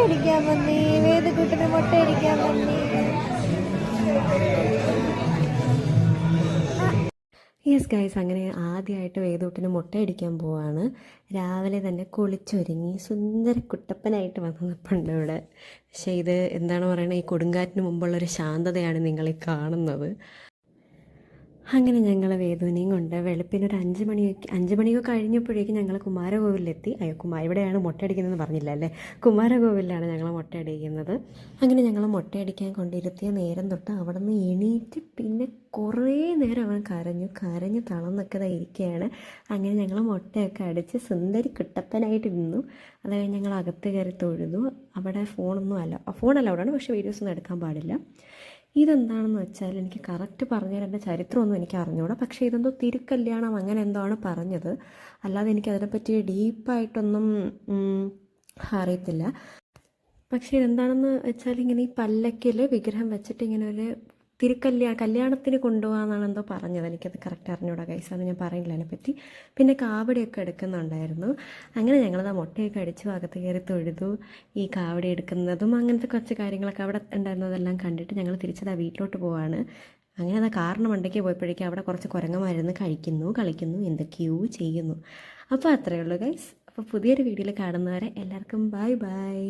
മുട്ടയടിക്കാൻ വന്നേ, വേദക്കുട്ടന് മുട്ടയടിക്കാൻ വന്നേ. Yes guys, അങ്ങനെ ആദ്യമായിട്ട് വേദൂട്ടിന് മുട്ടയടിക്കാൻ പോവാണ്. രാവിലെ തന്നെ കുളിച്ചൊരുങ്ങി സുന്ദര കുട്ടപ്പനായിട്ട് വന്ന് നിൽപ്പുണ്ട് ഇവിടെ. പക്ഷേ ഇത് എന്താണ് പറയുന്നത്, ഈ കൊടുങ്കാറ്റിന് മുമ്പുള്ളൊരു ശാന്തതയാണ് നിങ്ങളീ കാണുന്നത്. അങ്ങനെ ഞങ്ങൾ വേദുവിനെയും കൊണ്ട് വെളുപ്പിനൊരു 5 മണിയൊക്കെ കഴിഞ്ഞപ്പോഴേക്കും ഞങ്ങൾ കുമാരകോവിലെത്തി. ഇവിടെയാണ് മുട്ടയടിക്കുന്നതെന്ന് പറഞ്ഞില്ല അല്ലേ, കുമാരകോവിലാണ് ഞങ്ങൾ മുട്ടയടിക്കുന്നത്. അങ്ങനെ ഞങ്ങൾ മുട്ടയടിക്കാൻ കൊണ്ടിരുത്തിയ നേരം തൊട്ട് അവിടെ നിന്ന് എണീറ്റ് പിന്നെ കുറേ നേരം അവൻ കരഞ്ഞ് തളർന്നൊക്കെ ഇരിക്കുകയാണ്. അങ്ങനെ ഞങ്ങൾ മുട്ടയൊക്കെ അടിച്ച് സുന്ദരി കുട്ടപ്പനായിട്ടിരുന്നു. അത് കഴിഞ്ഞ് ഞങ്ങൾ അകത്ത് കയറി തൊഴുതു. അവിടെ ഫോണല്ല അവിടെയാണ്, പക്ഷേ വീഡിയോസൊന്നും എടുക്കാൻ പാടില്ല. ഇതെന്താണെന്ന് വെച്ചാൽ എനിക്ക് കറക്റ്റ് പറഞ്ഞാൽ എൻ്റെ ചരിത്രമൊന്നും എനിക്ക് അറിഞ്ഞുകൂടാ. പക്ഷേ ഇതെന്തോ തിരുക്കല്യാണം അങ്ങനെ എന്തോ ആണ് പറഞ്ഞത്. അല്ലാതെ എനിക്കതിനെപ്പറ്റി ഡീപ്പായിട്ടൊന്നും അറിയത്തില്ല. പക്ഷേ ഇതെന്താണെന്ന് വെച്ചാൽ ഇങ്ങനെ ഈ പല്ലക്കിൽ വിഗ്രഹം വെച്ചിട്ട് ഇങ്ങനെ ഒരു കല്യാണത്തിന് കൊണ്ടുപോകാമെന്നാണ് എന്തോ പറഞ്ഞത്. എനിക്കത് കറക്റ്റ് അറിഞ്ഞൂടാ ഗൈസ്, അത് ഞാൻ പറയില്ല അതിനെപ്പറ്റി. പിന്നെ കാവടിയൊക്കെ എടുക്കുന്നുണ്ടായിരുന്നു. അങ്ങനെ ഞങ്ങളത് മുട്ടയൊക്കെ അടിച്ചു അകത്ത് കയറി തൊഴുതു. ഈ കാവടി എടുക്കുന്നതും അങ്ങനത്തെ കുറച്ച് കാര്യങ്ങളൊക്കെ അവിടെ ഉണ്ടായിരുന്നതെല്ലാം കണ്ടിട്ട് ഞങ്ങൾ തിരിച്ചത് വീട്ടിലോട്ട് പോവാണ്. അങ്ങനെ അത് കാറിന് മണ്ടയ്ക്ക് പോയപ്പോഴേക്കും അവിടെ കുറച്ച് കുരങ്ങന്മാരുന്ന് കളിക്കുന്നു എന്തൊക്കെയോ ചെയ്യുന്നു. അപ്പോൾ അത്രയേ ഉള്ളൂ ഗൈസ്. അപ്പോൾ പുതിയൊരു വീഡിയോയിൽ കാണുന്നവരെ എല്ലാവർക്കും ബൈ ബൈ.